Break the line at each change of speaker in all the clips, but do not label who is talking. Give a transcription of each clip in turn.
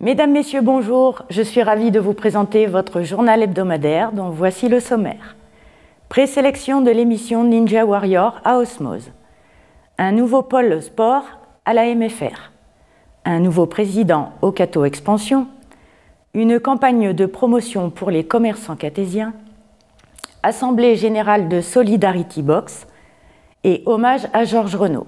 Mesdames, Messieurs, bonjour. Je suis ravie de vous présenter votre journal hebdomadaire dont voici le sommaire. Présélection de l'émission Ninja Warrior à Osmose. Un nouveau pôle sport à la MFR. Un nouveau président au Cato Expansion. Une campagne de promotion pour les commerçants catésiens. Assemblée générale de Solidarity Box. Et hommage à Georges Renaud.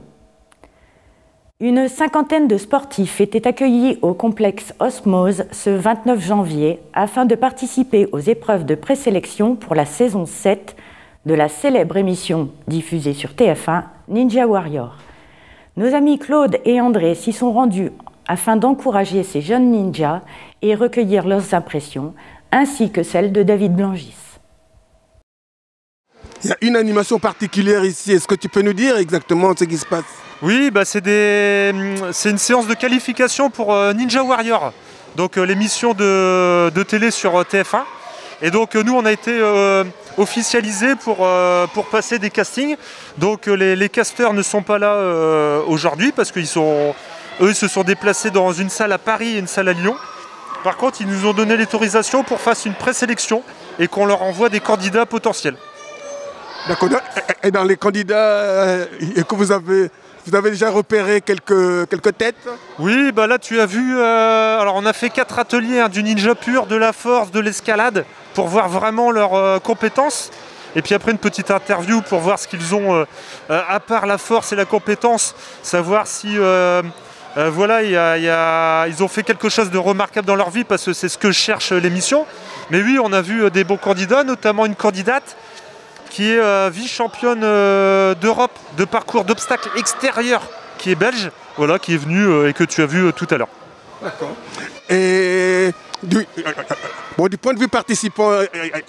Une cinquantaine de sportifs étaient accueillis au complexe Osmose ce 29 janvier afin de participer aux épreuves de présélection pour la saison 7 de la célèbre émission diffusée sur TF1 Ninja Warrior. Nos amis Claude et André s'y sont rendus afin d'encourager ces jeunes ninjas et recueillir leurs impressions, ainsi que celles de David Blangis.
Il y a une animation particulière ici. Est-ce que tu peux nous dire exactement ce qui se passe?
Oui, c'est une séance de qualification pour Ninja Warrior, donc l'émission de télé sur TF1. Et donc nous, on a été officialisés pour passer des castings. Donc les casteurs ne sont pas là aujourd'hui parce qu'ils se sont déplacés dans une salle à Paris et une salle à Lyon. Par contre, ils nous ont donné l'autorisation pour faire une présélection et qu'on leur envoie des candidats potentiels.
D'accord. Et dans les candidats que vous avez déjà repéré quelques têtes?
Oui, là tu as vu, alors on a fait 4 ateliers, du ninja pur, de la force, de l'escalade, pour voir vraiment leurs compétences. Et puis après une petite interview pour voir ce qu'ils ont, à part la force et la compétence, savoir si ils ont fait quelque chose de remarquable dans leur vie, parce que c'est ce que cherche l'émission. Mais oui, on a vu des bons candidats, notamment une candidate qui est vice-championne d'Europe de parcours d'obstacles extérieurs, qui est belge, qui est venue et que tu as vu tout à l'heure.
D'accord. Et du point de vue participant,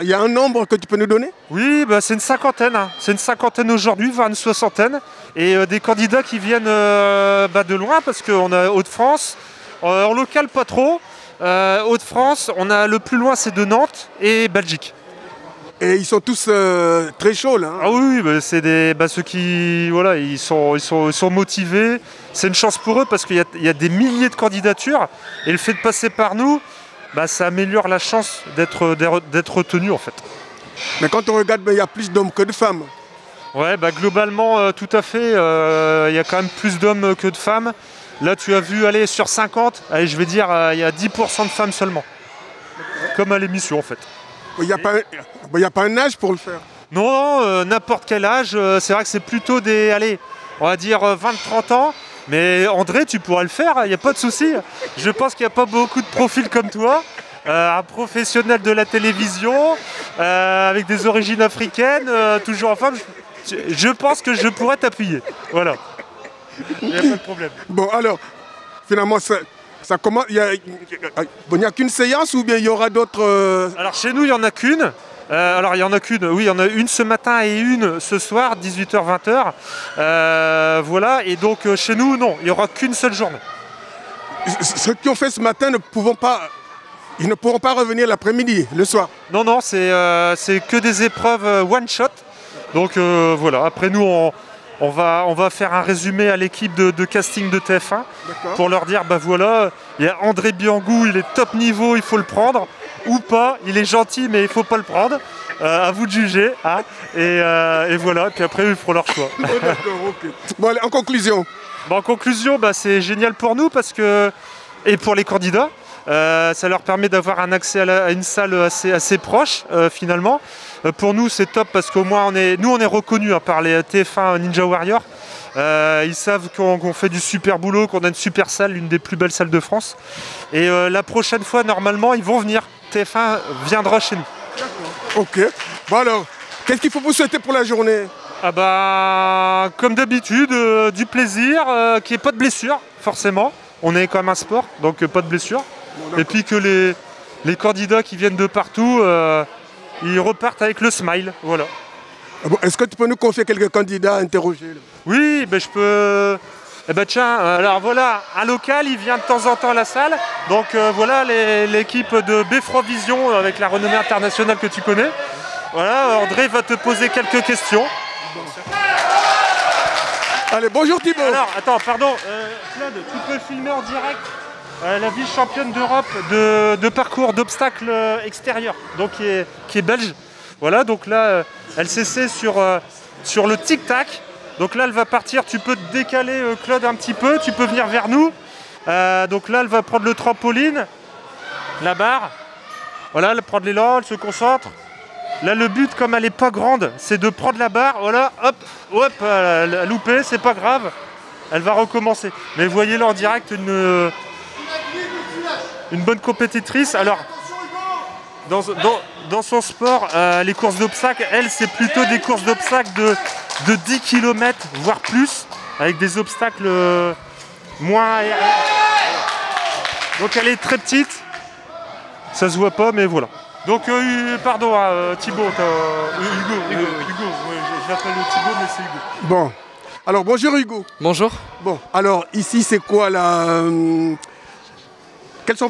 il y a un nombre que tu peux nous donner?
Oui, c'est une cinquantaine. C'est une cinquantaine aujourd'hui, voire une soixantaine. Et des candidats qui viennent de loin, parce qu'on a Hauts-de-France, en local pas trop. Hauts-de-France, on a le plus loin, c'est de Nantes et Belgique.
Et ils sont tous très chauds là.
Ah oui, c'est ceux qui ils sont motivés. C'est une chance pour eux parce qu'il y a des milliers de candidatures et le fait de passer par nous, ça améliore la chance d'être retenu en fait.
Mais quand on regarde, il y a plus d'hommes que de femmes.
Ouais, globalement, tout à fait. Il y a quand même plus d'hommes que de femmes. Là, tu as vu, sur 50, je vais dire, il y a 10% de femmes seulement. Comme à l'émission en fait.
Il n'y a pas un âge pour le faire?
Non, n'importe quel âge. C'est vrai que c'est plutôt on va dire 20-30 ans. Mais André, tu pourras le faire, il n'y a pas de souci. Je pense qu'il n'y a pas beaucoup de profils comme toi. Un professionnel de la télévision, avec des origines africaines, toujours en femme. Je pense que je pourrais t'appuyer. Voilà. Il n'y a pas de problème.
Bon, alors, finalement, ça commence, il n'y a qu'une séance ou bien il y aura d'autres
Alors chez nous, il n'y en a qu'une. Il y en a qu'une, oui, il y en a une ce matin et une ce soir, 18h-20h. Et donc chez nous, non, il n'y aura qu'une seule journée.
Ceux qui ont fait ce matin ne pourront pas revenir l'après-midi, le soir? Non,
c'est que des épreuves one-shot. Donc après nous, on va faire un résumé à l'équipe de casting de TF1 pour leur dire, il y a André Biangou, il est top niveau, il faut le prendre, ou pas, il est gentil mais il faut pas le prendre, à vous de juger, hein. Et voilà, puis après ils feront leur choix.
Oh, d'accord, ok. Bon, allez, en conclusion.
En conclusion, c'est génial pour nous et pour les candidats. Ça leur permet d'avoir un accès à une salle assez proche finalement. Pour nous c'est top parce qu'au moins on est reconnus par les TF1 Ninja Warrior. Ils savent qu'on fait du super boulot, qu'on a une super salle, l'une des plus belles salles de France. Et la prochaine fois normalement ils vont venir. TF1 viendra chez nous.
Ok. Bon alors, qu'est-ce qu'il faut vous souhaiter pour la journée?
Comme d'habitude, du plaisir, qu'il n'y ait pas de blessure forcément. On est quand même un sport, donc pas de blessure. Et puis que les candidats qui viennent de partout, ils repartent avec le smile, voilà.
Bon, est-ce que tu peux nous confier quelques candidats à interroger là?
Oui, je peux... tiens, alors voilà, un local, il vient de temps en temps à la salle. Donc voilà l'équipe de Befrovision avec la renommée internationale que tu connais. Voilà, André va te poser quelques questions.
Allez, bonjour Thibaut.
Alors, attends, pardon, Claude, tu peux filmer en direct la vice-championne d'Europe de parcours d'obstacles extérieurs, donc qui est belge. Voilà, donc là, elle s'essaie sur le tic-tac. Donc là, elle va partir, tu peux te décaler, Claude, un petit peu, tu peux venir vers nous. Donc là, elle va prendre le trampoline, la barre. Voilà, elle prend de l'élan, elle se concentre. Là, le but, comme elle n'est pas grande, c'est de prendre la barre. Voilà, hop, hop, elle a loupé, c'est pas grave. Elle va recommencer. Mais voyez là en direct une bonne compétitrice. Alors, dans son sport, les courses d'obstacles, elle, c'est plutôt des courses d'obstacles de 10 km, voire plus, avec des obstacles moins aériens. Donc elle est très petite. Ça se voit pas, mais voilà. Donc, pardon, Thibaut, Hugo, ouais, je l'appelle Thibaut, mais c'est Hugo.
Bon, alors bonjour Hugo.
Bonjour.
Bon, alors ici c'est quoi la... Quelles sont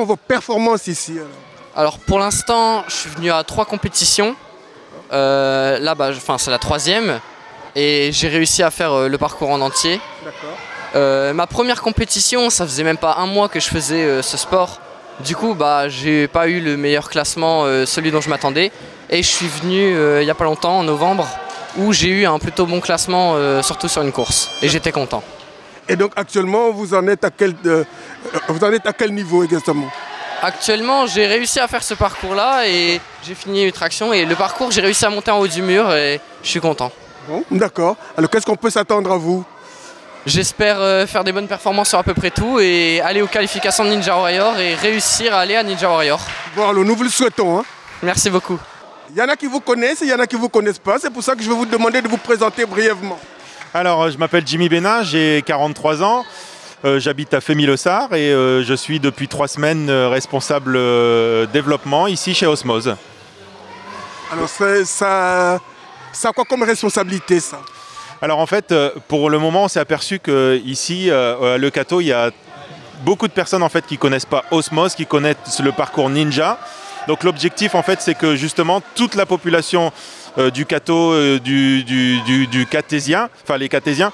vos performances ici
Alors pour l'instant, je suis venu à 3 compétitions. Là, c'est la 3e. Et j'ai réussi à faire le parcours en entier.
D'accord.
Ma première compétition, ça faisait même pas un mois que je faisais ce sport. Du coup, j'ai pas eu le meilleur classement, celui dont je m'attendais. Et je suis venu il y a pas longtemps, en novembre, où j'ai eu un plutôt bon classement, surtout sur une course. Et j'étais content.
Et donc actuellement, vous en êtes à quel niveau exactement?
Actuellement, j'ai réussi à faire ce parcours-là et j'ai fini une traction. Et le parcours, j'ai réussi à monter en haut du mur et je suis content.
Bon, d'accord. Alors qu'est-ce qu'on peut s'attendre à vous?
J'espère faire des bonnes performances sur à peu près tout et aller aux qualifications de Ninja Warrior et réussir à aller à Ninja Warrior.
Bon, alors nous vous le souhaitons.
Merci beaucoup.
Il y en a qui vous connaissent et il y en a qui ne vous connaissent pas. C'est pour ça que je vais vous demander de vous présenter brièvement.
Alors, je m'appelle Jimmy Bénin, j'ai 43 ans. J'habite à Fémy-le-Sard et je suis depuis 3 semaines responsable développement ici chez Osmose.
Alors, ça a quoi comme responsabilité, ça?
Alors en fait, pour le moment, on s'est aperçu qu'ici, à Le Cateau, il y a beaucoup de personnes en fait, qui ne connaissent pas Osmose, qui connaissent le parcours ninja. Donc l'objectif, en fait, c'est que justement, toute la population du Cateau, du Catésien, enfin les Catésiens,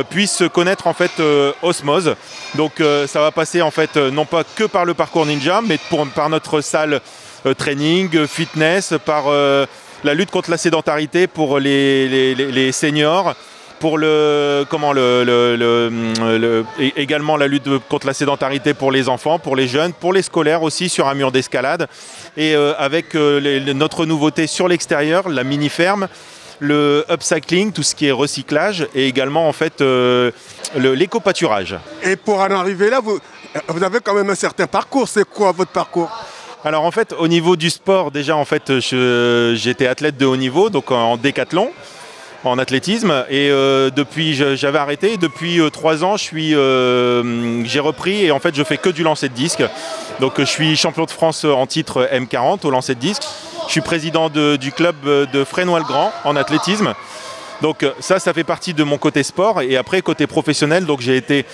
puissent connaître en fait Osmose. Donc ça va passer en fait, non pas que par le parcours ninja, mais par notre salle training, fitness, par... la lutte contre la sédentarité pour les seniors, pour également la lutte contre la sédentarité pour les enfants, pour les jeunes, pour les scolaires aussi sur un mur d'escalade. Et avec notre nouveauté sur l'extérieur, la mini-ferme, le upcycling, tout ce qui est recyclage et également en fait l'éco-pâturage.
Et pour en arriver là, vous avez quand même un certain parcours. C'est quoi votre parcours?
Alors en fait, au niveau du sport, déjà en fait, j'étais athlète de haut niveau, donc en décathlon, en athlétisme, et depuis j'avais arrêté. Depuis 3 ans, j'ai repris et en fait, je fais que du lancer de disque. Donc je suis champion de France en titre M40 au lancer de disque. Je suis président du club de Fresnoy-le-Grand en athlétisme. Donc ça fait partie de mon côté sport. Et après, côté professionnel, donc j'ai été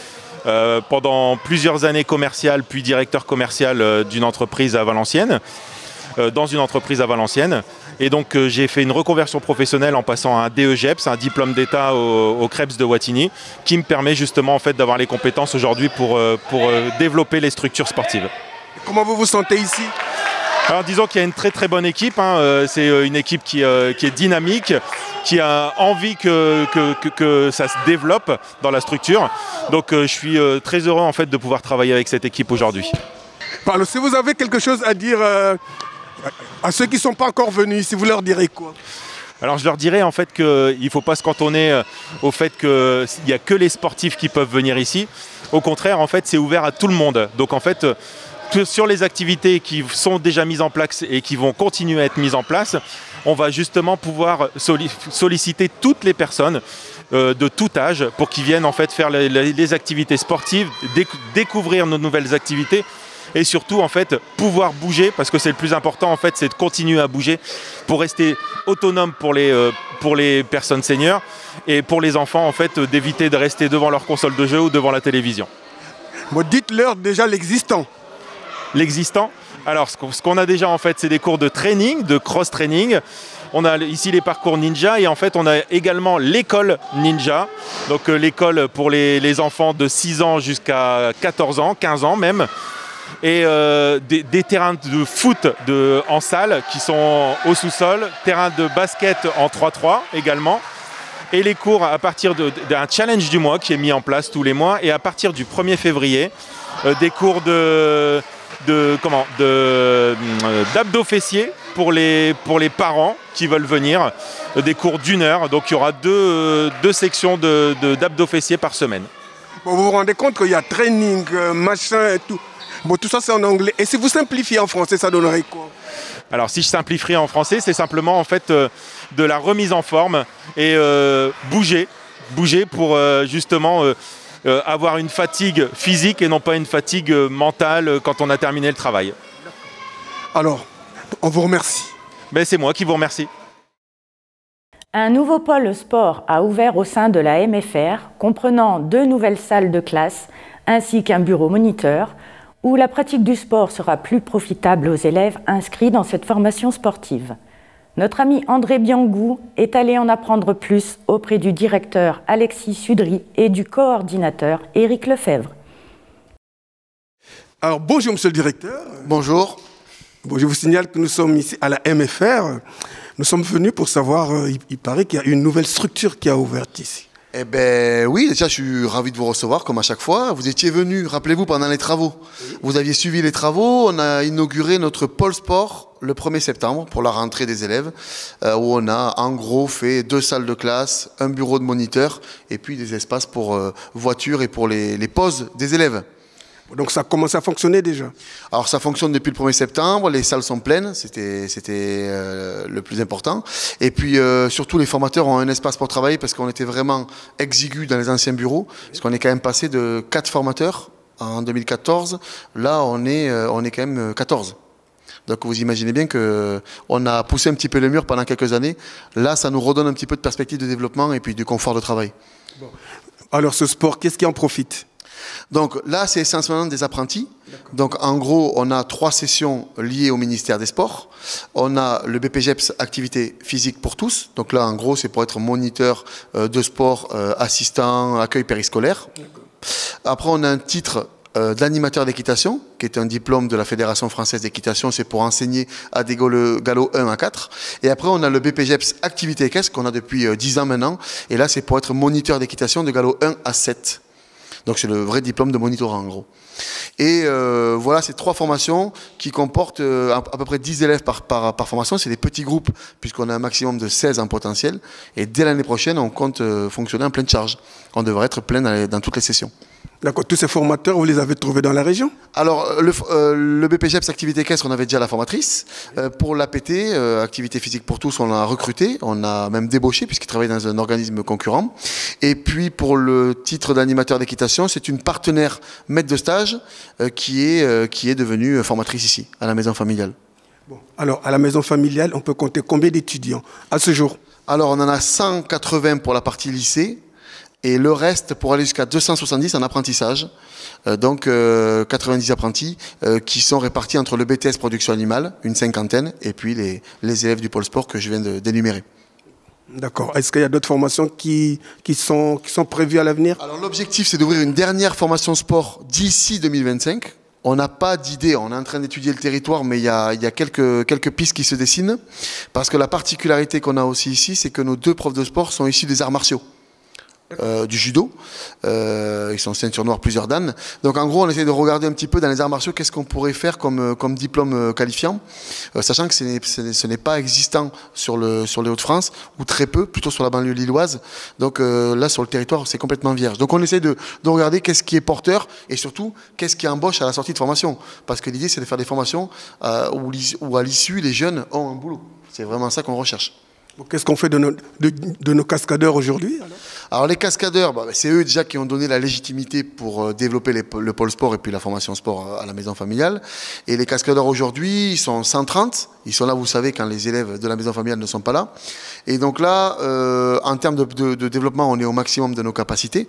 pendant plusieurs années commercial, puis directeur commercial d'une entreprise à Valenciennes, dans une entreprise à Valenciennes. Et donc j'ai fait une reconversion professionnelle en passant un DEGEPS, un diplôme d'État au CREPS de Wattignies, qui me permet justement en fait d'avoir les compétences aujourd'hui pour développer les structures sportives.
Comment vous vous sentez ici?
Alors disons qu'il y a une très très bonne équipe, c'est une équipe qui est dynamique, qui a envie que ça se développe dans la structure. Donc je suis très heureux en fait de pouvoir travailler avec cette équipe aujourd'hui.
Alors, si vous avez quelque chose à dire à ceux qui ne sont pas encore venus ici, vous leur direz quoi?
Alors je leur dirais en fait qu'il ne faut pas se cantonner au fait qu'il n'y a que les sportifs qui peuvent venir ici. Au contraire, en fait, c'est ouvert à tout le monde. Donc en fait, sur les activités qui sont déjà mises en place et qui vont continuer à être mises en place, on va justement pouvoir solliciter toutes les personnes de tout âge pour qu'ils viennent en fait faire les activités sportives, découvrir nos nouvelles activités et surtout en fait pouvoir bouger, parce que c'est le plus important en fait, c'est de continuer à bouger pour rester autonome pour les personnes seniors et pour les enfants en fait d'éviter de rester devant leur console de jeu ou devant la télévision.
Bon, dites-leur déjà l'existant.
L'existant. Alors ce qu'on a déjà en fait, c'est des cours de training, de cross-training. On a ici les parcours ninja et en fait on a également l'école ninja. Donc l'école pour les enfants de 6 ans jusqu'à 14 ans, 15 ans même. Et des terrains de foot en salle qui sont au sous-sol, terrain de basket en 3-3 également. Et les cours à partir d'un challenge du mois qui est mis en place tous les mois. Et à partir du 1er février, des cours d'abdos fessiers pour les parents qui veulent venir. Des cours d'1 heure. Donc il y aura deux sections d'abdos fessiers par semaine.
Bon, vous vous rendez compte qu'il y a training, machin et tout. Bon, tout ça c'est en anglais. Et si vous simplifiez en français, ça donnerait quoi?
Alors si je simplifierais en français, c'est simplement en fait de la remise en forme et bouger pour justement avoir une fatigue physique et non pas une fatigue mentale quand on a terminé le travail.
Alors, on vous remercie.
Ben, c'est moi qui vous remercie.
Un nouveau pôle sport a ouvert au sein de la MFR, comprenant 2 nouvelles salles de classe ainsi qu'un bureau moniteur, où la pratique du sport sera plus profitable aux élèves inscrits dans cette formation sportive. Notre ami André Biangou est allé en apprendre plus auprès du directeur Alexis Sudry et du coordinateur Éric Lefebvre.
Alors bonjour monsieur le directeur.
Bonjour.
Bon, je vous signale que nous sommes ici à la MFR. Nous sommes venus pour savoir, il paraît qu'il y a une nouvelle structure qui a ouvert ici.
Eh bien oui, déjà je suis ravi de vous recevoir comme à chaque fois. Vous étiez venu, rappelez-vous, pendant les travaux. Vous aviez suivi les travaux, on a inauguré notre pôle sport le 1er septembre pour la rentrée des élèves, où on a en gros fait 2 salles de classe, un bureau de moniteur et puis des espaces pour voitures et pour les pauses des élèves.
Donc ça a commencé à fonctionner déjà?
Alors ça fonctionne depuis le 1er septembre, les salles sont pleines, c'était le plus important. Et puis surtout les formateurs ont un espace pour travailler parce qu'on était vraiment exigus dans les anciens bureaux, parce qu'on est quand même passé de 4 formateurs en 2014, là on est quand même 14. Donc vous imaginez bien qu'on a poussé un petit peu le mur pendant quelques années. Là ça nous redonne un petit peu de perspective de développement et puis du confort de travail.
Bon. Alors ce sport, qu'est-ce qui en profite?
Donc là, c'est essentiellement des apprentis. Donc en gros, on a 3 sessions liées au ministère des Sports. On a le BPGEPS activité physique pour tous. Donc là, en gros, c'est pour être moniteur de sport, assistant, accueil périscolaire. Après, on a un titre d'animateur d'équitation, qui est un diplôme de la Fédération française d'équitation. C'est pour enseigner à des galops 1 à 4. Et après, on a le BPGEPS activité équestre qu'on a depuis 10 ans maintenant. Et là, c'est pour être moniteur d'équitation de galop 1 à 7. Donc c'est le vrai diplôme de monitorat en gros. Et voilà, ces 3 formations qui comportent à peu près 10 élèves par formation. C'est des petits groupes puisqu'on a un maximum de 16 en potentiel. Et dès l'année prochaine, on compte fonctionner en pleine charge. On devrait être plein dans toutes les sessions.
D'accord. Tous ces formateurs, vous les avez trouvés dans la région? Alors,
le BPGEPS activité équestre, on avait déjà la formatrice. Pour l'APT, activité physique pour tous, on l'a recruté. On a même débauché puisqu'il travaille dans un organisme concurrent. Et puis, pour le titre d'animateur d'équitation, c'est une partenaire maître de stage qui est devenue formatrice ici, à la maison familiale.
Bon. Alors, à la maison familiale, on peut compter combien d'étudiants à ce jour?
Alors, on en a 180 pour la partie lycée. Et le reste pour aller jusqu'à 270 en apprentissage, donc 90 apprentis qui sont répartis entre le BTS production animale, une 50aine, et puis les élèves du pôle sport que je viens d'énumérer.
D'accord. Est-ce qu'il y a d'autres formations qui sont prévues à l'avenir?
Alors l'objectif c'est d'ouvrir une dernière formation sport d'ici 2025. On n'a pas d'idée, on est en train d'étudier le territoire, mais il y a quelques pistes qui se dessinent. Parce que la particularité qu'on a aussi ici, c'est que nos 2 profs de sport sont issus des arts martiaux. Du judo, ils sont ceinture noire plusieurs dan. Donc en gros on essaie de regarder un petit peu dans les arts martiaux qu'est-ce qu'on pourrait faire comme diplôme qualifiant, sachant que ce n'est pas existant sur les Hauts-de-France, ou très peu, plutôt sur la banlieue lilloise. Donc là sur le territoire c'est complètement vierge. Donc on essaie de regarder qu'est-ce qui est porteur et surtout qu'est-ce qui embauche à la sortie de formation. Parce que l'idée c'est de faire des formations où à l'issue les jeunes ont un boulot. C'est vraiment ça qu'on recherche.
Qu'est-ce qu'on fait de nos cascadeurs aujourd'hui?
Alors les cascadeurs, c'est eux déjà qui ont donné la légitimité pour développer le pôle sport et puis la formation sport à la maison familiale. Et les cascadeurs aujourd'hui, ils sont 130. Ils sont là, vous savez, quand les élèves de la maison familiale ne sont pas là. Et donc là, en termes de développement, on est au maximum de nos capacités.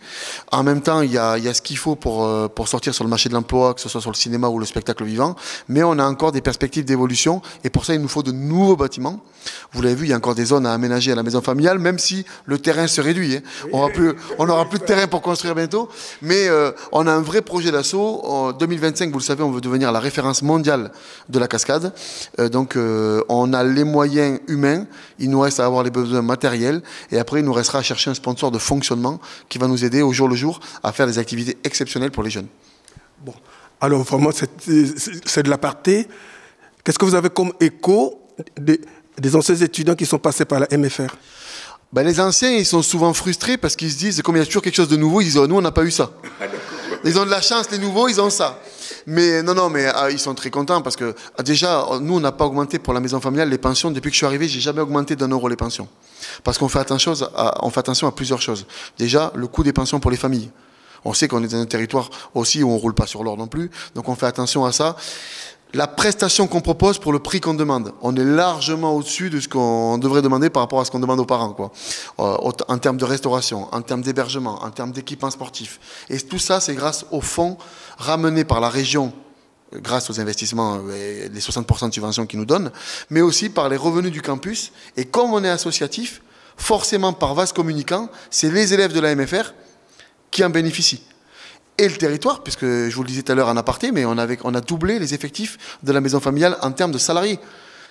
En même temps, il y a ce qu'il faut pour sortir sur le marché de l'emploi, que ce soit sur le cinéma ou le spectacle vivant. Mais on a encore des perspectives d'évolution. Et pour ça, il nous faut de nouveaux bâtiments. Vous l'avez vu, il y a encore des zones à aménager à la maison familiale, même si le terrain se réduit. Hein. On n'aura plus de terrain pour construire bientôt. Mais on a un vrai projet d'assaut. En 2025, vous le savez, on veut devenir la référence mondiale de la cascade. Donc, on a les moyens humains. Il nous reste à avoir les besoins matériels. Et après, il nous restera à chercher un sponsor de fonctionnement qui va nous aider au jour le jour à faire des activités exceptionnelles pour les jeunes.
Bon, alors vraiment, c'est de l'aparté. Qu'est-ce que vous avez comme écho des anciens étudiants qui sont passés par la MFR?
Les anciens, ils sont souvent frustrés parce qu'ils se disent, comme il y a toujours quelque chose de nouveau, ils disent, nous, on n'a pas eu ça. Ils ont de la chance, les nouveaux, ils ont ça. Mais non, mais ils sont très contents parce que déjà, nous, on n'a pas augmenté pour la maison familiale les pensions. Depuis que je suis arrivé, j'ai jamais augmenté d'1 € les pensions. Parce qu'on fait attention à plusieurs choses. Déjà, le coût des pensions pour les familles. On sait qu'on est dans un territoire aussi où on ne roule pas sur l'or non plus. Donc on fait attention à ça. La prestation qu'on propose pour le prix qu'on demande, on est largement au-dessus de ce qu'on devrait demander par rapport à ce qu'on demande aux parents, quoi. En termes de restauration, en termes d'hébergement, en termes d'équipements sportifs. Et tout ça, c'est grâce aux fonds ramenés par la région, grâce aux investissements, les 60% de subventions qu'ils nous donnent, mais aussi par les revenus du campus. Et comme on est associatif, forcément par vase communicant, c'est les élèves de la MFR qui en bénéficient. Et le territoire, puisque je vous le disais tout à l'heure en aparté, mais on a doublé les effectifs de la maison familiale en termes de salariés.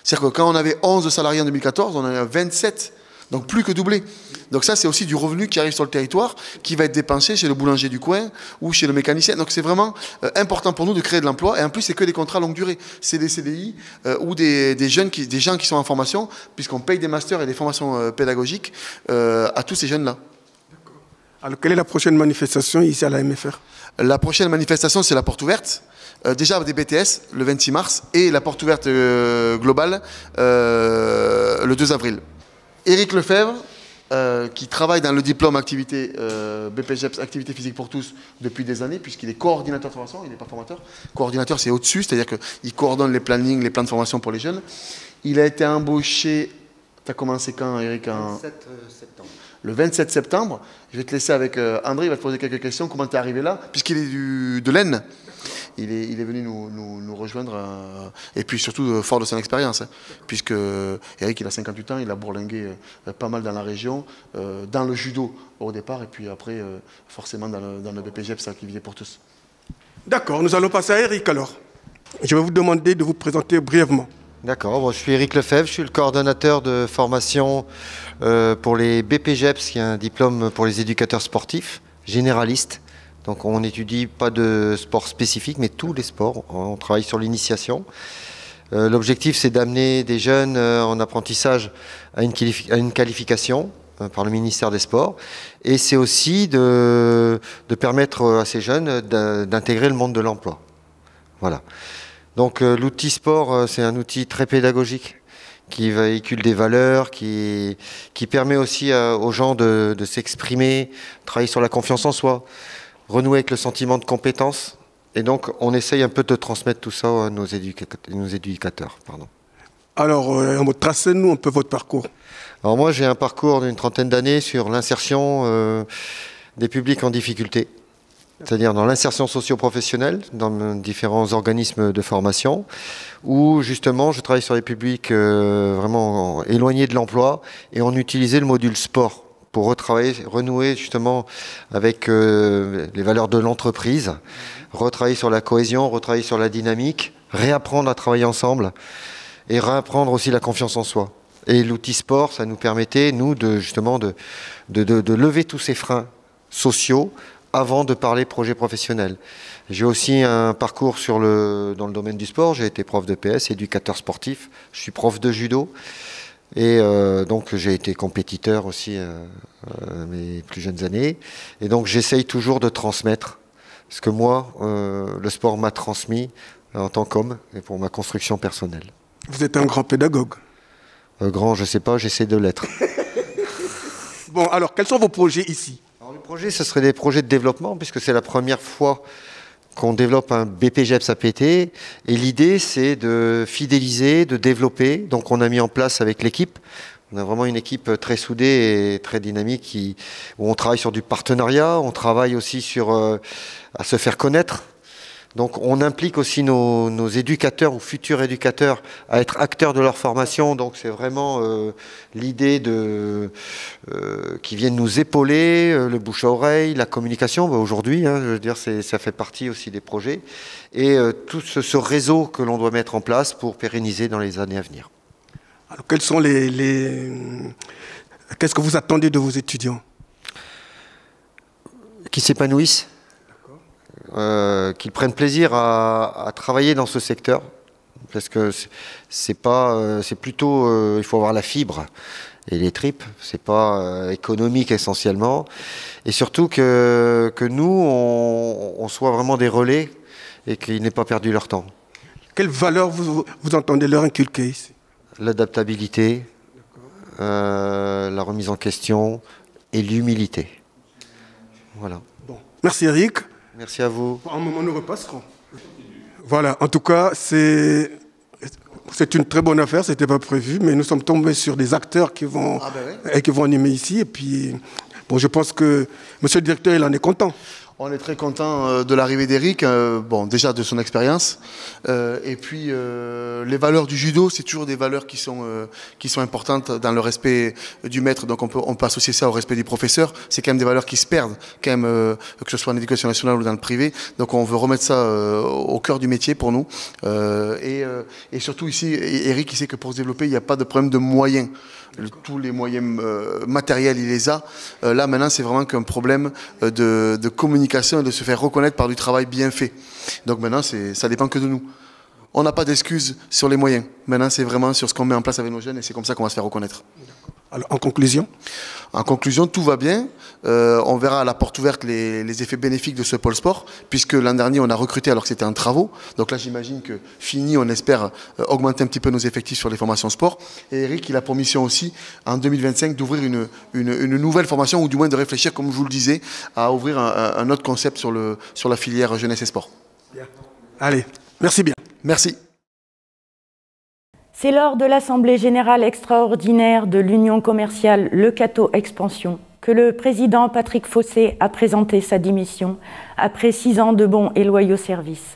C'est-à-dire que quand on avait 11 salariés en 2014, on en a 27, donc plus que doublé. Donc ça, c'est aussi du revenu qui arrive sur le territoire, qui va être dépensé chez le boulanger du coin ou chez le mécanicien. Donc c'est vraiment important pour nous de créer de l'emploi. Et en plus, c'est que des contrats longue durée. C'est des CDI ou des gens qui sont en formation, puisqu'on paye des masters et des formations pédagogiques à tous ces jeunes-là.
Alors, quelle est la prochaine manifestation ici à la MFR?
La prochaine manifestation, c'est la porte ouverte. Déjà des BTS, le 26 mars, et la porte ouverte globale, le 2 avril. Éric Lefebvre, qui travaille dans le diplôme activité BPGEPS, activité physique pour tous, depuis des années, puisqu'il est coordinateur de formation, il n'est pas formateur. Coordinateur, c'est au-dessus, c'est-à-dire qu'il coordonne les plannings, les plans de formation pour les jeunes. Il a été embauché, tu as commencé quand, Éric?
27 septembre.
Le 27 septembre. Je vais te laisser avec André, il va te poser quelques questions. Comment tu es arrivé là? Puisqu'il est de l'Aisne. Il est venu nous rejoindre, et puis surtout fort de son expérience. Puisque Eric, il a 58 ans, il a bourlingué pas mal dans la région, dans le judo au départ, et puis après, forcément, dans le BPGEPS, activité pour tous.
D'accord, nous allons passer à Eric alors. Je vais vous demander de vous présenter brièvement.
D'accord, bon, je suis Éric Lefebvre, je suis le coordonnateur de formation pour les BPGEPS, qui est un diplôme pour les éducateurs sportifs, généralistes. Donc on n'étudie pas de sport spécifique, mais tous les sports, on travaille sur l'initiation. L'objectif, c'est d'amener des jeunes en apprentissage à une qualification par le ministère des Sports. Et c'est aussi de permettre à ces jeunes d'intégrer le monde de l'emploi. Voilà. Donc l'outil sport, c'est un outil très pédagogique qui véhicule des valeurs, qui permet aussi aux gens de s'exprimer, travailler sur la confiance en soi, renouer avec le sentiment de compétence. Et donc on essaye un peu de transmettre tout ça à nos éducateurs. Pardon.
Alors, tracez-nous un peu votre parcours.
Alors moi, j'ai un parcours d'une trentaine d'années sur l'insertion des publics en difficulté. C'est-à-dire dans l'insertion socio-professionnelle, dans différents organismes de formation, où justement je travaille sur les publics vraiment éloignés de l'emploi, et on utilisait le module sport pour renouer justement avec les valeurs de l'entreprise, retravailler sur la cohésion, retravailler sur la dynamique, réapprendre à travailler ensemble, et réapprendre aussi la confiance en soi. Et l'outil sport, ça nous permettait, nous, de lever tous ces freins sociaux, avant de parler projet professionnel. J'ai aussi un parcours dans le domaine du sport. J'ai été prof de PS, éducateur sportif. Je suis prof de judo. Et donc j'ai été compétiteur aussi mes plus jeunes années. Et donc j'essaye toujours de transmettre ce que moi, le sport m'a transmis en tant qu'homme et pour ma construction personnelle.
Vous êtes un grand pédagogue.
Grand, je ne sais pas, j'essaie de l'être.
Bon, alors, quels sont vos projets ici?
Alors, les projets, ce seraient des projets de développement, puisque c'est la première fois qu'on développe un BPGEPS APT. Et l'idée, c'est de fidéliser, de développer. Donc, on a mis en place avec l'équipe. On a vraiment une équipe très soudée et très dynamique où on travaille sur du partenariat. On travaille aussi sur à se faire connaître. Donc on implique aussi nos éducateurs ou futurs éducateurs à être acteurs de leur formation. Donc c'est vraiment l'idée qui viennent nous épauler, le bouche à oreille, la communication. Aujourd'hui, je veux dire, ça fait partie aussi des projets. Et tout ce réseau que l'on doit mettre en place pour pérenniser dans les années à venir.
Alors, quels sont qu'est-ce que vous attendez de vos étudiants?
Qui s'épanouissent. Qu'ils prennent plaisir à travailler dans ce secteur, parce que c'est plutôt il faut avoir la fibre et les tripes, c'est pas économique essentiellement, et surtout que nous on soit vraiment des relais et qu'ils n'aient pas perdu leur temps.
Quelles valeurs vous entendez leur inculquer ici?
L'adaptabilité, la remise en question et l'humilité. Voilà.
Bon. Merci Eric.
Merci à vous.
Pour un moment, nous repasserons. Voilà, en tout cas, c'est une très bonne affaire, ce n'était pas prévu, mais nous sommes tombés sur des acteurs qui vont animer ici. Et puis, bon, je pense que monsieur le directeur, il en est content.
On est très content de l'arrivée d'Eric, bon, déjà de son expérience. Et puis, les valeurs du judo, c'est toujours des valeurs qui sont importantes dans le respect du maître. Donc, on peut associer ça au respect du professeur. C'est quand même des valeurs qui se perdent, quand même, que ce soit en éducation nationale ou dans le privé. Donc, on veut remettre ça au cœur du métier pour nous. Et surtout ici, Eric, il sait que pour se développer, il n'y a pas de problème de moyens. Tous les moyens matériels, il les a. Là, maintenant, c'est vraiment qu'un problème de communication et de se faire reconnaître par du travail bien fait. Donc maintenant, ça dépend que de nous. On n'a pas d'excuses sur les moyens. Maintenant, c'est vraiment sur ce qu'on met en place avec nos jeunes et c'est comme ça qu'on va se faire reconnaître.
Alors, en conclusion?
En conclusion, tout va bien. On verra à la porte ouverte les effets bénéfiques de ce pôle sport, puisque l'an dernier, on a recruté alors que c'était en travaux. Donc là, j'imagine que fini, on espère augmenter un petit peu nos effectifs sur les formations sport. Et Eric, il a pour mission aussi, en 2025, d'ouvrir une nouvelle formation, ou du moins de réfléchir, comme je vous le disais, à ouvrir un autre concept sur la filière jeunesse et sport.
Bien. Allez, merci bien.
Merci.
C'est lors de l'Assemblée générale extraordinaire de l'Union commerciale Le Cateau Expansion que le président Patrick Fossé a présenté sa démission après 6 ans de bons et loyaux services.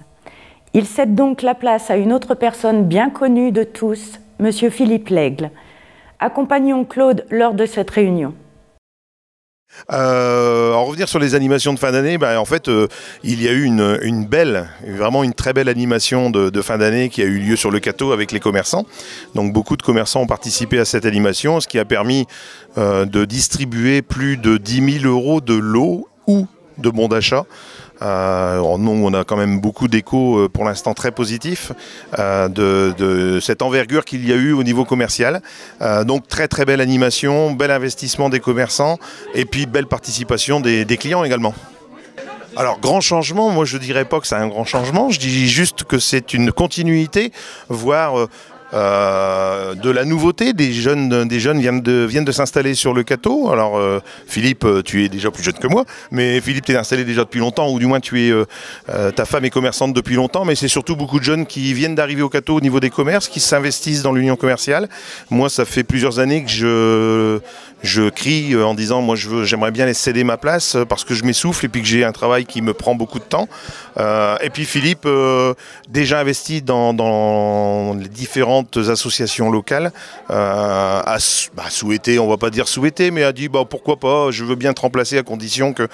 Il cède donc la place à une autre personne bien connue de tous, M. Philippe Lègle. Accompagnons Claude lors de cette réunion.
En revenir sur les animations de fin d'année, en fait, il y a eu vraiment une très belle animation de fin d'année qui a eu lieu sur le Cateau avec les commerçants. Donc beaucoup de commerçants ont participé à cette animation, ce qui a permis de distribuer plus de 10 000 € de lots ou de bons d'achat. On a quand même beaucoup d'échos pour l'instant très positifs de cette envergure qu'il y a eu au niveau commercial. Donc très très belle animation, bel investissement des commerçants et puis belle participation des clients également. Alors grand changement, moi je dirais pas que c'est un grand changement, je dis juste que c'est une continuité, voire de la nouveauté. Des jeunes viennent de s'installer sur le Cateau. Alors Philippe, tu es déjà plus jeune que moi, mais Philippe t'es installé déjà depuis longtemps, ou du moins ta femme est commerçante depuis longtemps, mais c'est surtout beaucoup de jeunes qui viennent d'arriver au Cateau au niveau des commerces, qui s'investissent dans l'union commerciale. Moi ça fait plusieurs années que je crie en disant moi j'aimerais bien les céder ma place parce que je m'essouffle et puis que j'ai un travail qui me prend beaucoup de temps. Et puis Philippe, déjà investi dans les différentes associations locales, a souhaité, on va pas dire souhaité, mais a dit pourquoi pas, je veux bien te remplacer à condition que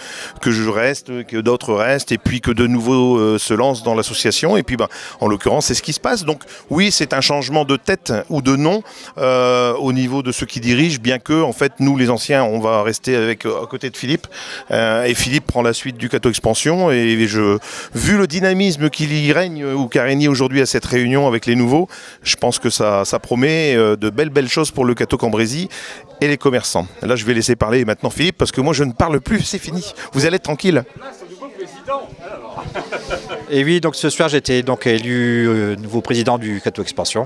je reste, que d'autres restent et puis que de nouveaux se lancent dans l'association. Et puis en l'occurrence c'est ce qui se passe. Donc oui, c'est un changement de tête ou de nom au niveau de ceux qui dirigent, bien que en fait nous les anciens on va rester à côté de Philippe et Philippe prend la suite du Cateau Expansion et vu le dynamisme qui y règne ou qui a régné aujourd'hui à cette réunion avec les nouveaux, je pense que ça promet de belles choses pour le Cateau Cambrésis et les commerçants. Là je vais laisser parler maintenant Philippe parce que moi je ne parle plus, c'est fini, vous allez être tranquille.
Et oui, donc ce soir j'étais donc élu nouveau président du Cateau Expansion.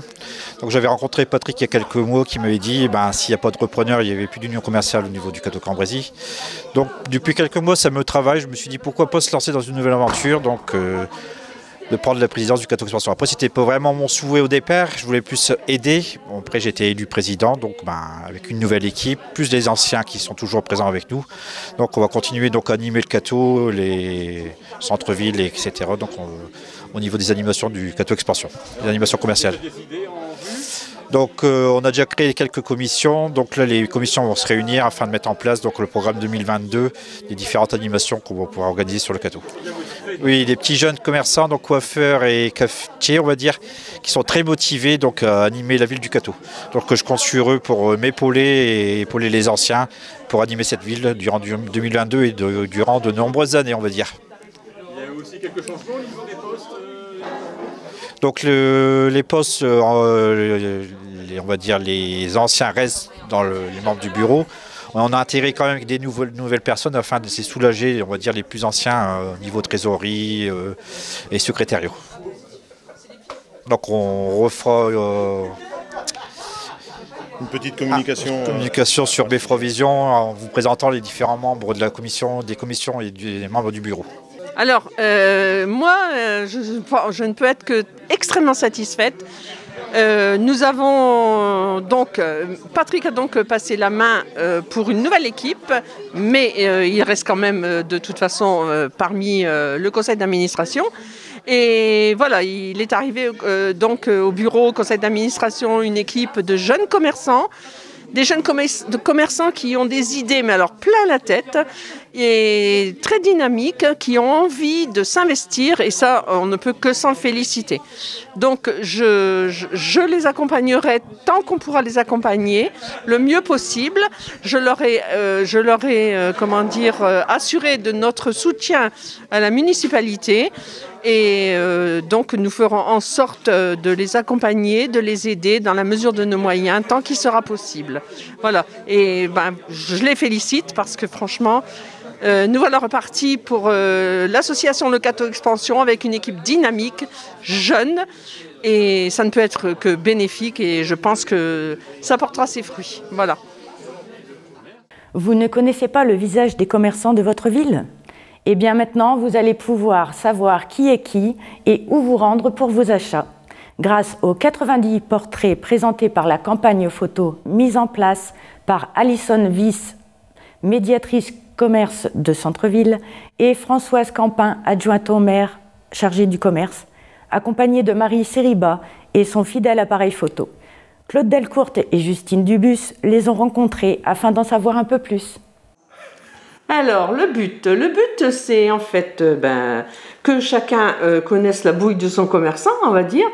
Donc j'avais rencontré Patrick il y a quelques mois qui m'avait dit s'il n'y a pas de repreneur, il n'y avait plus d'union commerciale au niveau du Cateau Cambrésis. Donc depuis quelques mois ça me travaille, je me suis dit pourquoi pas se lancer dans une nouvelle aventure, donc de prendre la présidence du Cateau Expansion. Après c'était pas vraiment mon souhait au départ, je voulais plus aider. Bon, après j'ai été élu président, donc avec une nouvelle équipe, plus les anciens qui sont toujours présents avec nous. Donc on va continuer donc à animer le Cateau, les centres-villes, etc. Donc au niveau des animations du Cateau Expansion, des animations commerciales. Donc on a déjà créé quelques commissions, donc là les commissions vont se réunir afin de mettre en place donc, le programme 2022, des différentes animations qu'on va pouvoir organiser sur le Cateau. Oui, les petits jeunes commerçants, donc coiffeurs et cafetiers, on va dire, qui sont très motivés donc, à animer la ville du Cateau. Donc je compte sur eux pour m'épauler et épauler les anciens pour animer cette ville durant 2022 et durant de nombreuses années, on va dire.
Il y a aussi quelques changements au niveau des postes
Donc les postes, on va dire les anciens restent dans les membres du bureau. On a intégré quand même des nouvelles personnes afin de se soulager, on va dire les plus anciens au niveau trésorerie et secrétariat. Donc on refera
une petite communication,
sur Befrovision en vous présentant les différents membres de la commission, des commissions et des membres du bureau.
Alors, moi, je ne peux être que extrêmement satisfaite. Nous avons donc, Patrick a donc passé la main pour une nouvelle équipe, mais il reste quand même de toute façon parmi le conseil d'administration. Et voilà, il est arrivé donc au bureau, au conseil d'administration, une équipe de jeunes commerçants. Des jeunes commerçants qui ont des idées, mais alors plein la tête, et très dynamiques, qui ont envie de s'investir, et ça, on ne peut que s'en féliciter. Donc, je les accompagnerai tant qu'on pourra les accompagner, le mieux possible. Je leur ai assuré de notre soutien à la municipalité. Et donc nous ferons en sorte de les accompagner, de les aider dans la mesure de nos moyens, tant qu'il sera possible. Voilà. Et je les félicite parce que franchement, nous voilà repartis pour l'association Le Cateau Expansion avec une équipe dynamique, jeune, et ça ne peut être que bénéfique et je pense que ça portera ses fruits. Voilà.
Vous ne connaissez pas le visage des commerçants de votre ville ? Eh bien maintenant, vous allez pouvoir savoir qui est qui et où vous rendre pour vos achats. Grâce aux 90 portraits présentés par la campagne photo mise en place par Alison Wyss, médiatrice commerce de Centre-Ville, et Françoise Campin, adjointe au maire chargée du commerce, accompagnée de Marie Seriba et son fidèle appareil photo. Claude Delcourte et Justine Dubus les ont rencontrés afin d'en savoir un peu plus.
Alors, le but, c'est en fait que chacun connaisse la bouille de son commerçant, on va dire.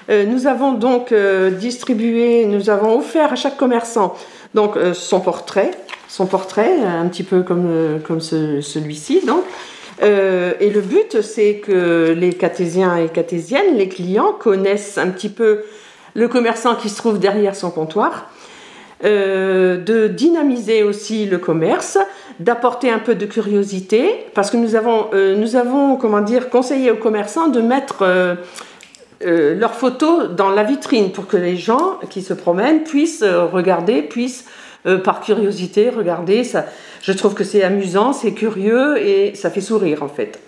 Nous avons donc nous avons offert à chaque commerçant donc son portrait, un petit peu comme celui-ci. Donc, et le but, c'est que les catésiens et catésiennes, les clients, connaissent un petit peu le commerçant qui se trouve derrière son comptoir. De dynamiser aussi le commerce, d'apporter un peu de curiosité, parce que nous avons conseillé aux commerçants de mettre leurs photos dans la vitrine pour que les gens qui se promènent puissent regarder, par curiosité regarder. Ça, je trouve que c'est amusant, c'est curieux et ça fait sourire en fait.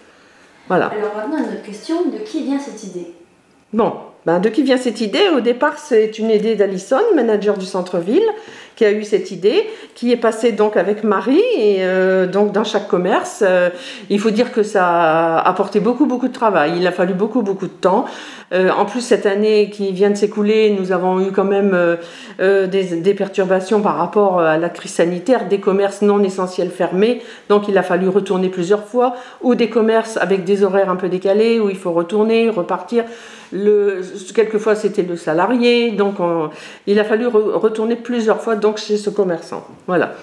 Voilà.
Alors maintenant, une autre question, de qui vient cette idée ?
Bon, de qui vient cette idée ? Au départ, c'est une idée d'Alison, manager du centre-ville, qui a eu cette idée, qui est passée donc avec Marie, et donc dans chaque commerce, il faut dire que ça a apporté beaucoup de travail. Il a fallu beaucoup de temps. En plus, cette année qui vient de s'écouler, nous avons eu quand même des perturbations par rapport à la crise sanitaire, des commerces non essentiels fermés, donc il a fallu retourner plusieurs fois, ou des commerces avec des horaires un peu décalés, où il faut retourner, repartir. Quelquefois c'était le salarié, donc il a fallu retourner plusieurs fois donc chez ce commerçant. Voilà.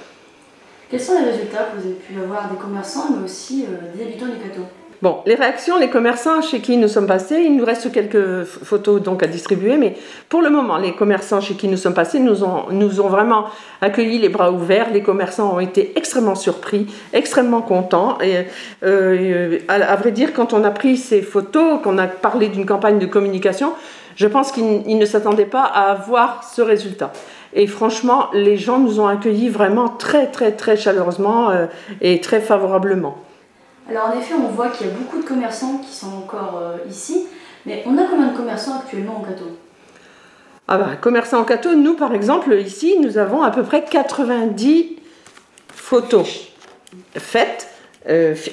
Quels sont les résultats que vous avez pu avoir des commerçants mais aussi des habitants du Cateau ?
Bon, les réactions, les commerçants chez qui nous sommes passés, il nous reste quelques photos donc à distribuer, mais pour le moment, les commerçants chez qui nous sommes passés nous ont vraiment accueillis les bras ouverts. Les commerçants ont été extrêmement surpris, extrêmement contents. Et à vrai dire, quand on a pris ces photos, qu'on a parlé d'une campagne de communication, je pense qu'ils ne s'attendaient pas à voir ce résultat. Et franchement, les gens nous ont accueillis vraiment très, très, très chaleureusement et très favorablement.
Alors en effet, on voit qu'il y a beaucoup de commerçants qui sont encore ici, mais on a combien de commerçants actuellement au Cateau?
Ah bah, commerçants au Cateau, nous par exemple, ici, nous avons à peu près 90 photos faites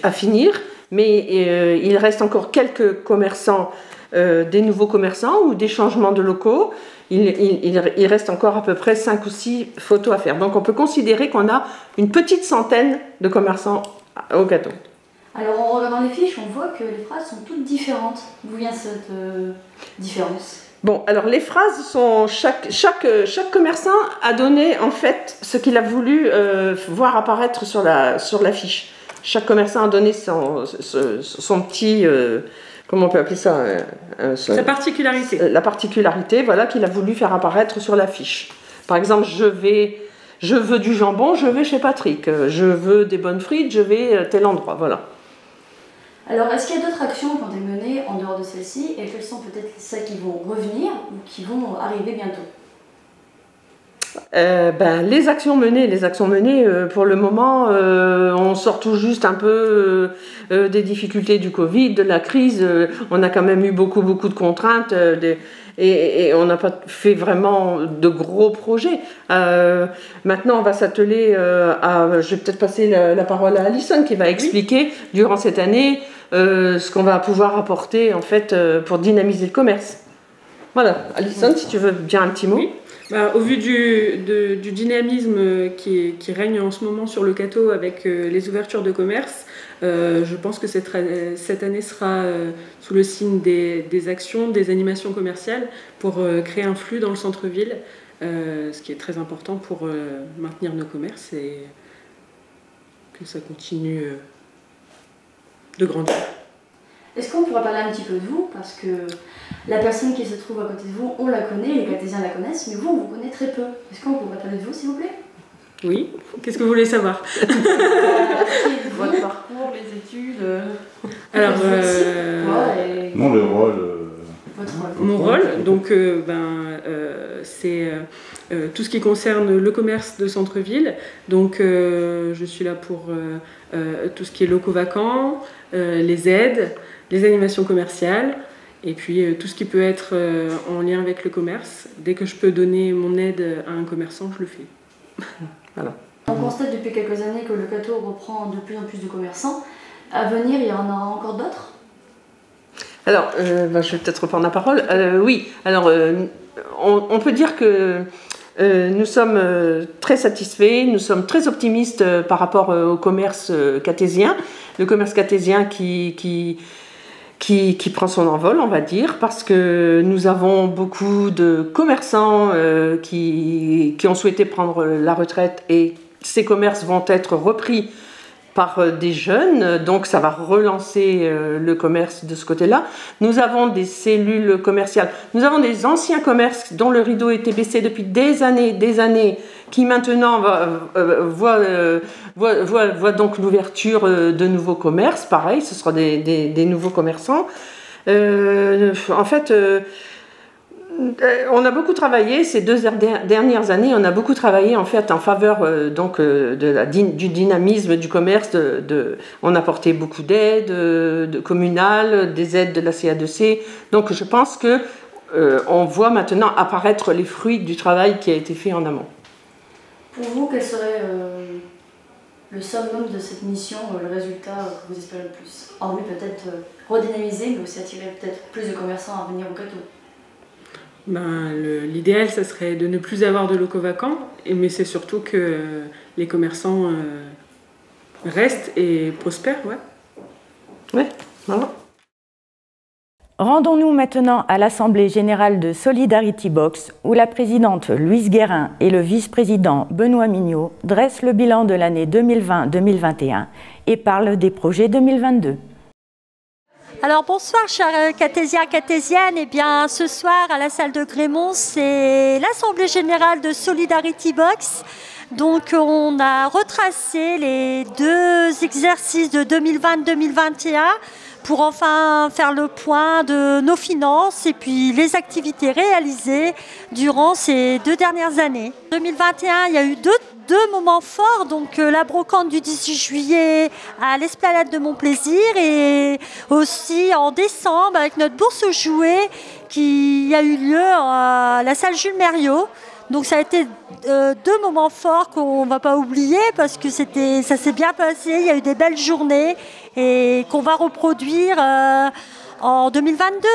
à finir, mais il reste encore quelques commerçants, des nouveaux commerçants ou des changements de locaux. Il reste encore à peu près 5 ou 6 photos à faire. Donc on peut considérer qu'on a une petite centaine de commerçants au Cateau.
Alors en regardant les fiches, on voit que les phrases sont toutes différentes. D'où vient cette différence?
Bon, alors les phrases sont... Chaque commerçant a donné en fait ce qu'il a voulu voir apparaître sur la fiche. Chaque commerçant a donné son petit... comment on peut appeler ça?
Sa particularité.
La particularité, voilà, qu'il a voulu faire apparaître sur la fiche. Par exemple, je veux du jambon, je vais chez Patrick. Je veux des bonnes frites, je vais à tel endroit, voilà.
Alors, est-ce qu'il y a d'autres actions qui ont été menées en dehors de celles-ci, et quelles sont peut-être celles qui vont revenir ou qui vont arriver bientôt?
Les actions menées, pour le moment, on sort tout juste un peu des difficultés du Covid, de la crise. On a quand même eu beaucoup de contraintes et on n'a pas fait vraiment de gros projets. Maintenant, on va s'atteler à... Je vais peut-être passer la parole à Alison qui va expliquer durant cette année ce qu'on va pouvoir apporter en fait pour dynamiser le commerce. Voilà, Alison, si tu veux bien un petit mot.
Oui. Au vu du dynamisme qui règne en ce moment sur le Cateau avec les ouvertures de commerce, je pense que cette année sera sous le signe des actions, des animations commerciales pour créer un flux dans le centre-ville, ce qui est très important pour maintenir nos commerces et que ça continue de grandir.
Est-ce qu'on pourrait parler un petit peu de vous? Parce que la personne qui se trouve à côté de vous, on la connaît, les Catésiens la connaissent, mais vous, on vous connaît très peu. Est-ce qu'on pourrait parler de vous, s'il vous plaît?
Oui. Qu'est-ce que vous voulez savoir?
Votre parcours, les études...
Alors,
non, le rôle...
Mon rôle, donc, c'est tout ce qui concerne le commerce de centre-ville. Donc, je suis là pour tout ce qui est locaux vacants, les aides, les animations commerciales, et puis tout ce qui peut être en lien avec le commerce. Dès que je peux donner mon aide à un commerçant, je le fais. Voilà.
On constate depuis quelques années que le Cateau reprend de plus en plus de commerçants. À venir, il y en aura encore d'autres?
Alors, je vais peut-être reprendre la parole. Oui, alors, on peut dire que nous sommes très satisfaits, nous sommes très optimistes par rapport au commerce catésien. Le commerce catésien qui prend son envol, on va dire, parce que nous avons beaucoup de commerçants qui ont souhaité prendre la retraite et ces commerces vont être repris par des jeunes, donc ça va relancer le commerce de ce côté-là. Nous avons des cellules commerciales, nous avons des anciens commerces dont le rideau était baissé depuis des années, qui maintenant voient donc l'ouverture de nouveaux commerces. Pareil, ce sera des nouveaux commerçants. En fait, on a beaucoup travaillé ces 2 dernières années. On a beaucoup travaillé en fait en faveur du dynamisme du commerce. On a apporté beaucoup d'aides communales, des aides de la CA2C. Donc je pense que on voit maintenant apparaître les fruits du travail qui a été fait en amont.
Pour vous, quel serait le summum de cette mission, le résultat que vous espérez le plus? Hormis peut-être redynamiser, mais aussi attirer peut-être plus de commerçants à venir au Cateau.
L'idéal, ça serait de ne plus avoir de locaux vacants, mais c'est surtout que les commerçants restent et prospèrent, ouais.
Ouais, voilà.
Rendons-nous maintenant à l'Assemblée générale de Solidarity Box, où la présidente Louise Guérin et le vice-président Benoît Mignot dressent le bilan de l'année 2020-2021 et parlent des projets 2022.
Alors bonsoir chers Cathésiens, Cathésiennes. Eh bien ce soir à la salle de Grémont, c'est l'Assemblée Générale de Solidarity Box. Donc on a retracé les 2 exercices de 2020-2021 pour enfin faire le point de nos finances et puis les activités réalisées durant ces 2 dernières années. En 2021, il y a eu deux moments forts, donc la brocante du 18 juillet à l'Esplanade de Montplaisir et aussi en décembre avec notre bourse aux jouets qui a eu lieu à la salle Jules Mériot. Donc ça a été 2 moments forts qu'on ne va pas oublier parce que ça s'est bien passé, il y a eu des belles journées et qu'on va reproduire en 2022.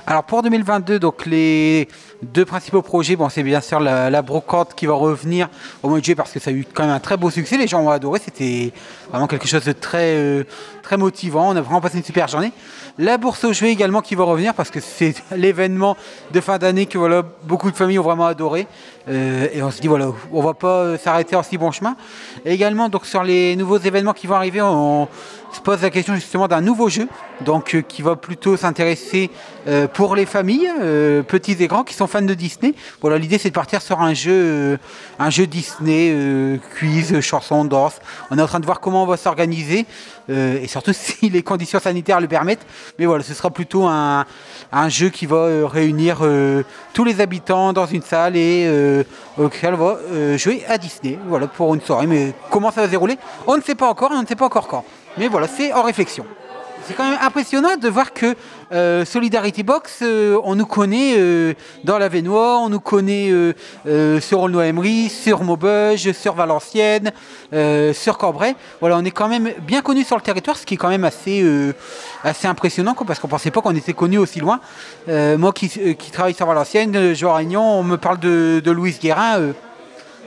Alors pour 2022, donc les 2 principaux projets, bon, c'est bien sûr la brocante qui va revenir au mois de juillet parce que ça a eu quand même un très beau succès, les gens ont adoré, c'était vraiment quelque chose de très, très motivant, on a vraiment passé une super journée. La bourse aux jouets également qui va revenir parce que c'est l'événement de fin d'année que voilà, beaucoup de familles ont vraiment adoré et on se dit voilà, on ne va pas s'arrêter en si bon chemin. Et également donc sur les nouveaux événements qui vont arriver, on se pose la question justement d'un nouveau jeu donc qui va plutôt s'intéresser pour les familles, petits et grands qui sont fans de Disney. Voilà, l'idée c'est de partir sur un jeu Disney, quiz, chanson, danse. On est en train de voir comment on va s'organiser et surtout si les conditions sanitaires le permettent. Mais voilà, ce sera plutôt un jeu qui va réunir tous les habitants dans une salle et auquel on va jouer à Disney. Voilà, pour une soirée. Mais comment ça va se dérouler, on ne sait pas encore, on ne sait pas encore quand. Mais voilà, c'est en réflexion. C'est quand même impressionnant de voir que Solidarity Box, on nous connaît dans la Vénois, on nous connaît sur Aulnoy-Emery, sur Maubeuge, sur Valenciennes, sur Corbray. Voilà, on est quand même bien connus sur le territoire, ce qui est quand même assez impressionnant, parce qu'on ne pensait pas qu'on était connus aussi loin. Moi qui travaille sur Valenciennes, Joan Réunion, on me parle de Louise Guérin.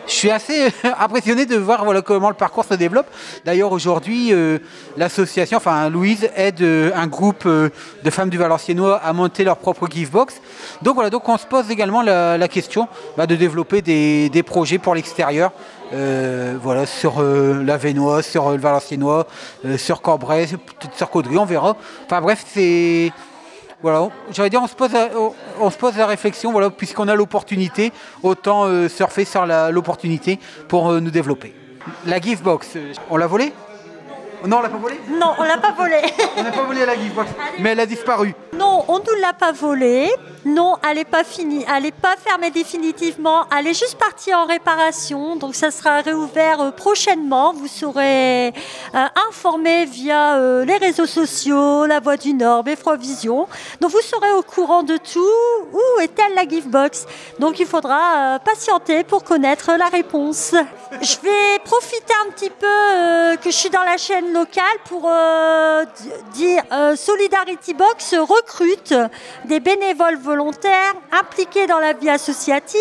Je suis assez impressionné de voir voilà, comment le parcours se développe. D'ailleurs, aujourd'hui, l'association, enfin Louise, aide un groupe de femmes du Valenciennois à monter leur propre giftbox. Donc voilà, donc on se pose également la question de développer des projets pour l'extérieur. Voilà, sur la Vénois, sur le Valenciennois, sur Corbray, peut-être sur Caudry, on verra. Enfin bref, c'est... Voilà, j'allais dire, on se pose la réflexion, voilà, puisqu'on a l'opportunité, autant surfer sur l'opportunité pour nous développer. La giftbox, on l'a volée ? Non, on l'a pas volée ?
Non, on l'a pas volée.
On n'a pas volé la giftbox, mais elle a disparu.
Non, on ne nous l'a pas volée. Non, elle n'est pas finie, elle n'est pas fermée définitivement. Elle est juste partie en réparation, donc ça sera réouvert prochainement. Vous serez informés via les réseaux sociaux, La Voix du Nord, Beffroi Vision. Donc vous serez au courant de tout. Où est-elle la giftbox ? Donc il faudra patienter pour connaître la réponse. Je vais profiter un petit peu que je suis dans la chaîne locale pour dire Solidarity Box recrute des bénévoles volontaires impliqués dans la vie associative.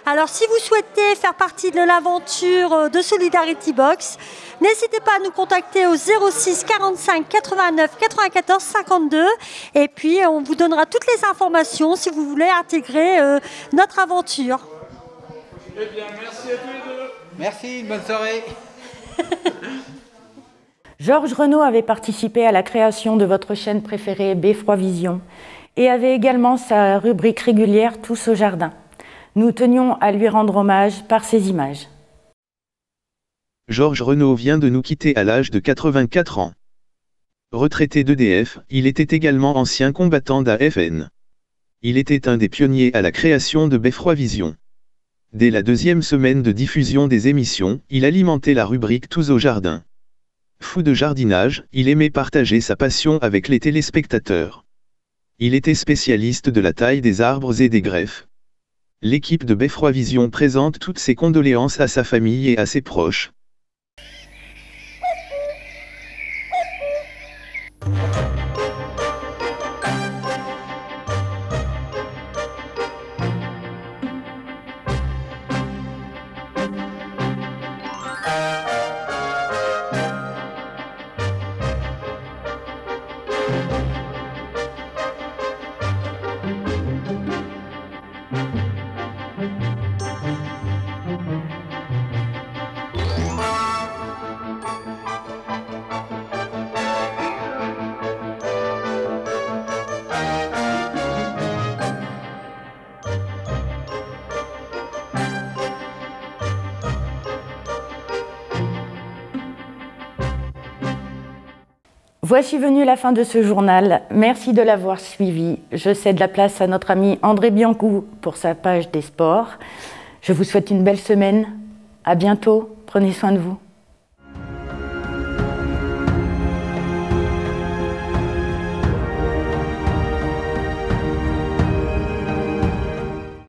Alors si vous souhaitez faire partie de l'aventure de Solidarity Box, n'hésitez pas à nous contacter au 06 45 89 94 52 et puis on vous donnera toutes les informations si vous voulez intégrer notre aventure.
Eh bien, merci à tous les deux. Merci, bonne soirée.
Georges Renaud avait participé à la création de votre chaîne préférée Beffroi Vision et avait également sa rubrique régulière Tous au jardin. Nous tenions à lui rendre hommage par ces images.
Georges Renaud vient de nous quitter à l'âge de 84 ans. Retraité d'EDF, il était également ancien combattant d'AFN. Il était un des pionniers à la création de Beffroi Vision. Dès la 2e semaine de diffusion des émissions, il alimentait la rubrique Tous au jardin. Fou de jardinage, il aimait partager sa passion avec les téléspectateurs. Il était spécialiste de la taille des arbres et des greffes. L'équipe de Beffroi Vision présente toutes ses condoléances à sa famille et à ses proches.
Voici venue la fin de ce journal. Merci de l'avoir suivi. Je cède la place à notre ami André Biancou pour sa page des sports. Je vous souhaite une belle semaine. À bientôt. Prenez soin de vous.